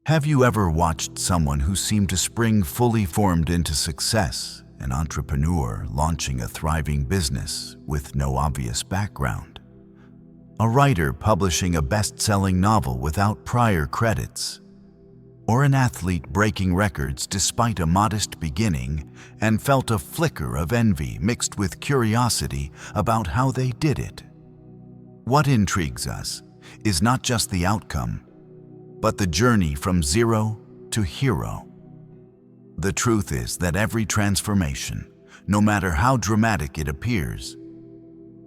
Have you ever watched someone who seemed to spring fully formed into success, an entrepreneur launching a thriving business with no obvious background? A writer publishing a best-selling novel without prior credits? Or an athlete breaking records despite a modest beginning and felt a flicker of envy mixed with curiosity about how they did it? What intrigues us is not just the outcome, but the journey from zero to hero. The truth is that every transformation, no matter how dramatic it appears,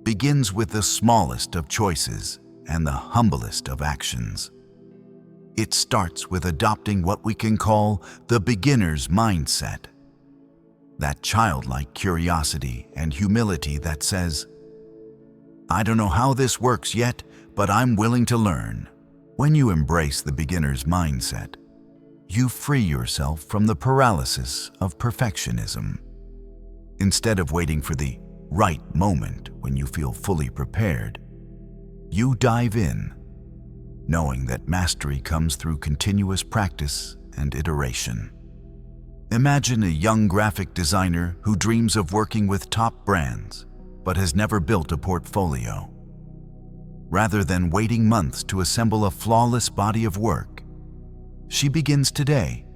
begins with the smallest of choices and the humblest of actions. It starts with adopting what we can call the beginner's mindset. That childlike curiosity and humility that says, "I don't know how this works yet, but I'm willing to learn." When you embrace the beginner's mindset, you free yourself from the paralysis of perfectionism. Instead of waiting for the right moment when you feel fully prepared, you dive in, knowing that mastery comes through continuous practice and iteration. Imagine a young graphic designer who dreams of working with top brands, but has never built a portfolio. Rather than waiting months to assemble a flawless body of work, she begins today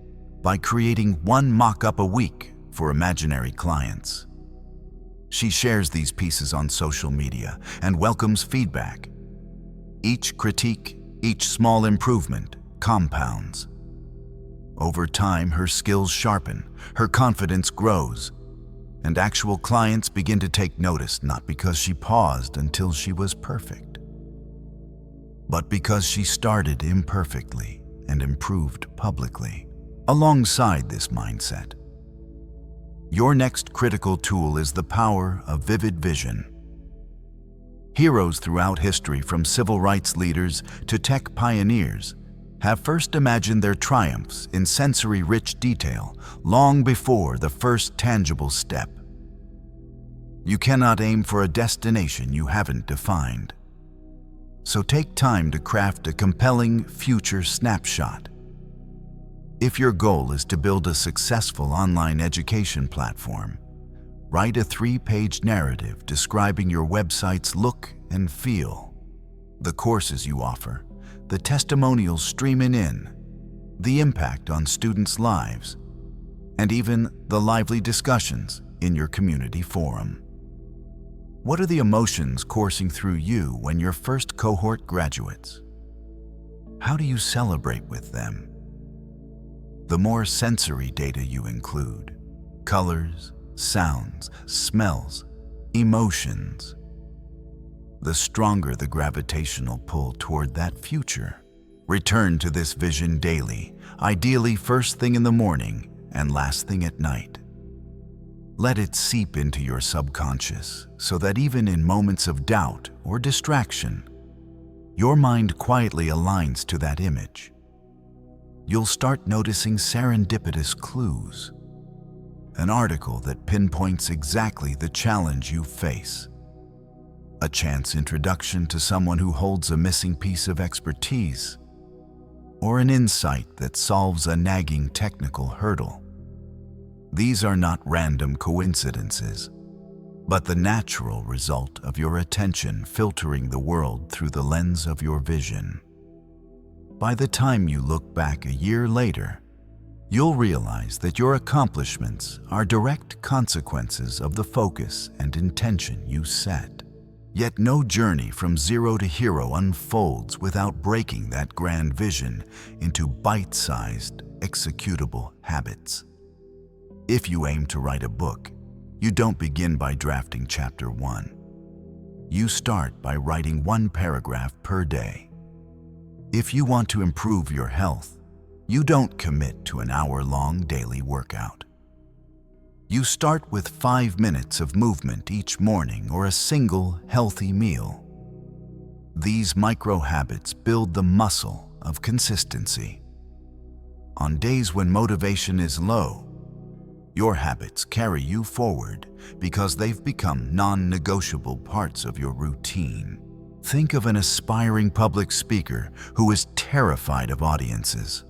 by creating one mock-up a week for imaginary clients. She shares these pieces on social media and welcomes feedback. Each critique, each small improvement compounds. Over time, her skills sharpen, her confidence grows, and actual clients begin to take notice not because she paused until she was perfect, but because she started imperfectly and improved publicly. Alongside this mindset, your next critical tool is the power of vivid vision. Heroes throughout history, from civil rights leaders to tech pioneers, have first imagined their triumphs in sensory-rich detail long before the first tangible step. You cannot aim for a destination you haven't defined. So take time to craft a compelling future snapshot. If your goal is to build a successful online education platform, write a 3-page narrative describing your website's look and feel, the courses you offer, the testimonials streaming in, the impact on students' lives, and even the lively discussions in your community forum. What are the emotions coursing through you when your first cohort graduates? How do you celebrate with them? The more sensory data you include, colors, sounds, smells, emotions, the stronger the gravitational pull toward that future. Return to this vision daily, ideally first thing in the morning and last thing at night. Let it seep into your subconscious so that even in moments of doubt or distraction, your mind quietly aligns to that image. You'll start noticing serendipitous clues, an article that pinpoints exactly the challenge you face, a chance introduction to someone who holds a missing piece of expertise, or an insight that solves a nagging technical hurdle. These are not random coincidences, but the natural result of your attention filtering the world through the lens of your vision. By the time you look back a year later, you'll realize that your accomplishments are direct consequences of the focus and intention you set. Yet no journey from zero to hero unfolds without breaking that grand vision into bite-sized, executable habits. If you aim to write a book, you don't begin by drafting chapter 1. You start by writing 1 paragraph per day. If you want to improve your health, you don't commit to an hour-long daily workout. You start with 5 minutes of movement each morning or a single healthy meal. These micro-habits build the muscle of consistency. On days when motivation is low, your habits carry you forward because they've become non-negotiable parts of your routine. Think of an aspiring public speaker who is terrified of audiences.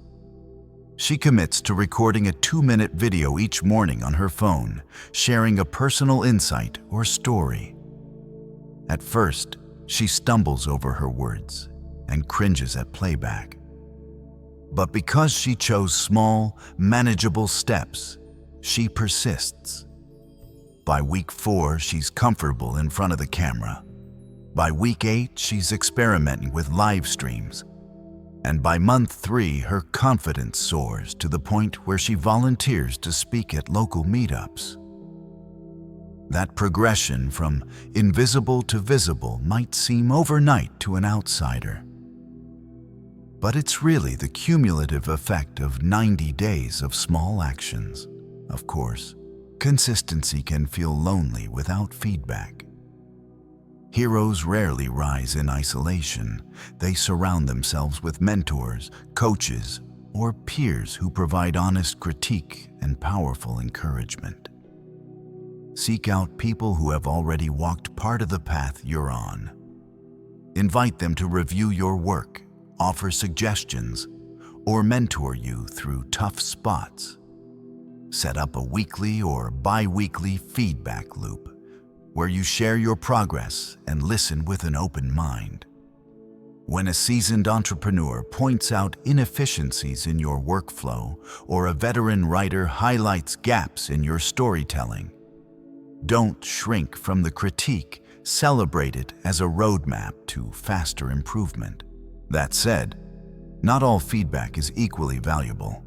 She commits to recording a 2-minute video each morning on her phone, sharing a personal insight or story. At first, she stumbles over her words and cringes at playback. But because she chose small, manageable steps, she persists. By week 4, she's comfortable in front of the camera. By week 8, she's experimenting with live streams. And by month 3, her confidence soars to the point where she volunteers to speak at local meetups. That progression from invisible to visible might seem overnight to an outsider. But it's really the cumulative effect of 90 days of small actions. Of course, consistency can feel lonely without feedback. Heroes rarely rise in isolation. They surround themselves with mentors, coaches, or peers who provide honest critique and powerful encouragement. Seek out people who have already walked part of the path you're on. Invite them to review your work, offer suggestions, or mentor you through tough spots. Set up a weekly or bi-weekly feedback loop where you share your progress and listen with an open mind. When a seasoned entrepreneur points out inefficiencies in your workflow or a veteran writer highlights gaps in your storytelling, don't shrink from the critique. Celebrate it as a roadmap to faster improvement. That said, not all feedback is equally valuable.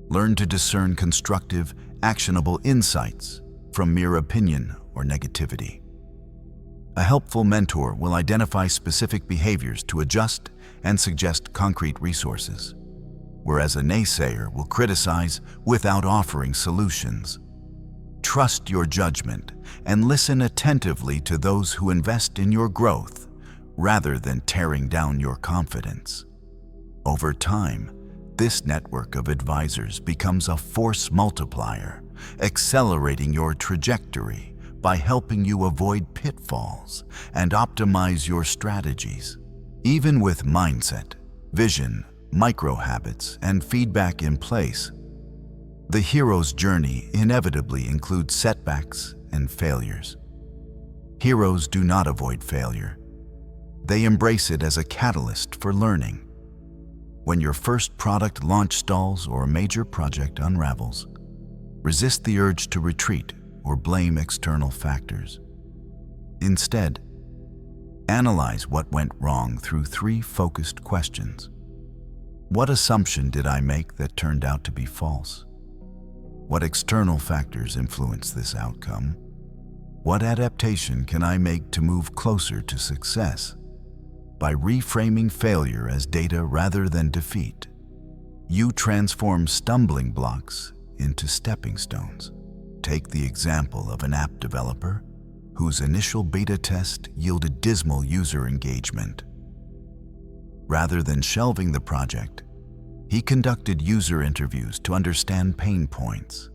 Learn to discern constructive, actionable insights from mere opinion or negativity. A helpful mentor will identify specific behaviors to adjust and suggest concrete resources, whereas a naysayer will criticize without offering solutions. Trust your judgment and listen attentively to those who invest in your growth rather than tearing down your confidence. Over time, this network of advisors becomes a force multiplier, accelerating your trajectory by helping you avoid pitfalls and optimize your strategies. Even with mindset, vision, micro-habits, and feedback in place, the hero's journey inevitably includes setbacks and failures. Heroes do not avoid failure. They embrace it as a catalyst for learning. When your first product launch stalls or a major project unravels, resist the urge to retreat or blame external factors. Instead, analyze what went wrong through 3 focused questions. What assumption did I make that turned out to be false? What external factors influence this outcome? What adaptation can I make to move closer to success? By reframing failure as data rather than defeat, you transform stumbling blocks into stepping stones. Take the example of an app developer whose initial beta test yielded dismal user engagement. Rather than shelving the project, he conducted user interviews to understand pain points.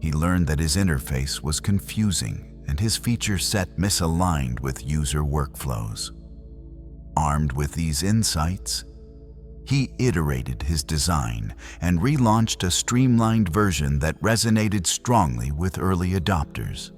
He learned that his interface was confusing and his feature set misaligned with user workflows. Armed with these insights, he iterated his design and relaunched a streamlined version that resonated strongly with early adopters.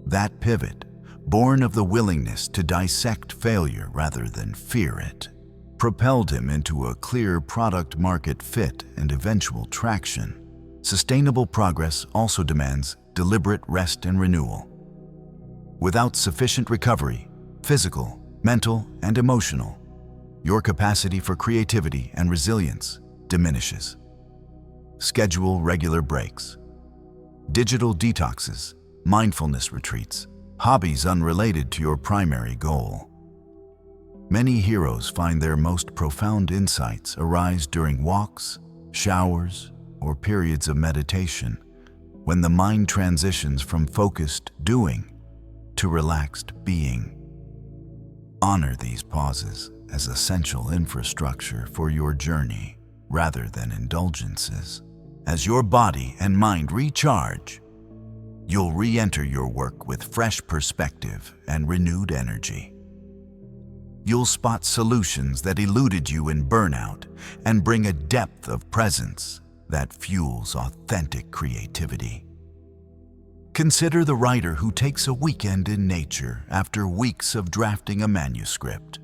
That pivot, born of the willingness to dissect failure rather than fear it, propelled him into a clear product-market fit and eventual traction. Sustainable progress also demands deliberate rest and renewal. Without sufficient recovery, physical, mental, and emotional, your capacity for creativity and resilience diminishes. Schedule regular breaks, digital detoxes, mindfulness retreats, hobbies unrelated to your primary goal. Many heroes find their most profound insights arise during walks, showers, or periods of meditation, when the mind transitions from focused doing to relaxed being. Honor these pauses as essential infrastructure for your journey rather than indulgences. As your body and mind recharge, you'll re-enter your work with fresh perspective and renewed energy. You'll spot solutions that eluded you in burnout and bring a depth of presence that fuels authentic creativity. Consider the writer who takes a weekend in nature after weeks of drafting a manuscript.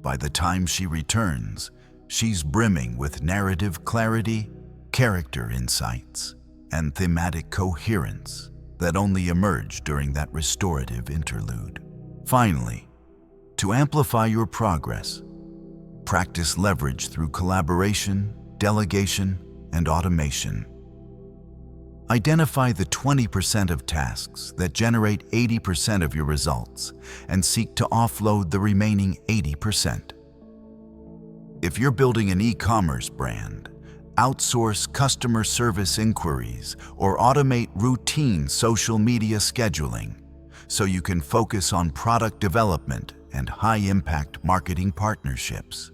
By the time she returns, she's brimming with narrative clarity, character insights, and thematic coherence that only emerge during that restorative interlude. Finally, to amplify your progress, practice leverage through collaboration, delegation, and automation. Identify the 20% of tasks that generate 80% of your results and seek to offload the remaining 80%. If you're building an e-commerce brand, outsource customer service inquiries or automate routine social media scheduling so you can focus on product development and high-impact marketing partnerships.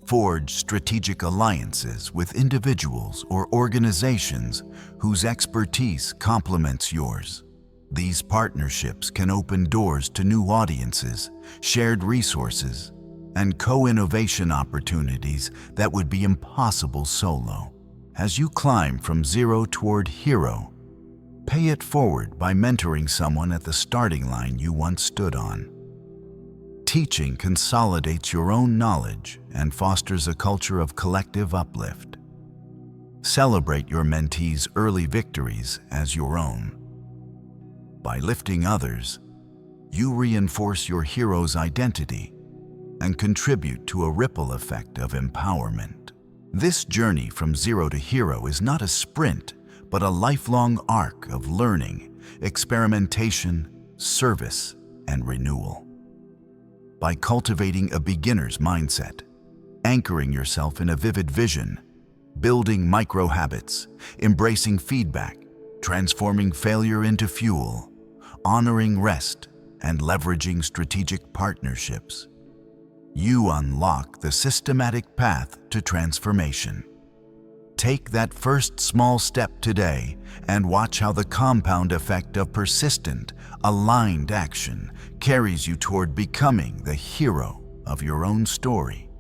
Forge strategic alliances with individuals or organizations whose expertise complements yours. These partnerships can open doors to new audiences, shared resources, and co-innovation opportunities that would be impossible solo. As you climb from zero toward hero, pay it forward by mentoring someone at the starting line you once stood on. Teaching consolidates your own knowledge and fosters a culture of collective uplift. Celebrate your mentees' early victories as your own. By lifting others, you reinforce your hero's identity and contribute to a ripple effect of empowerment. This journey from zero to hero is not a sprint, but a lifelong arc of learning, experimentation, service, and renewal. By cultivating a beginner's mindset, anchoring yourself in a vivid vision, building micro-habits, embracing feedback, transforming failure into fuel, honoring rest, and leveraging strategic partnerships, you unlock the systematic path to transformation. Take that first small step today and watch how the compound effect of persistent, aligned action carries you toward becoming the hero of your own story.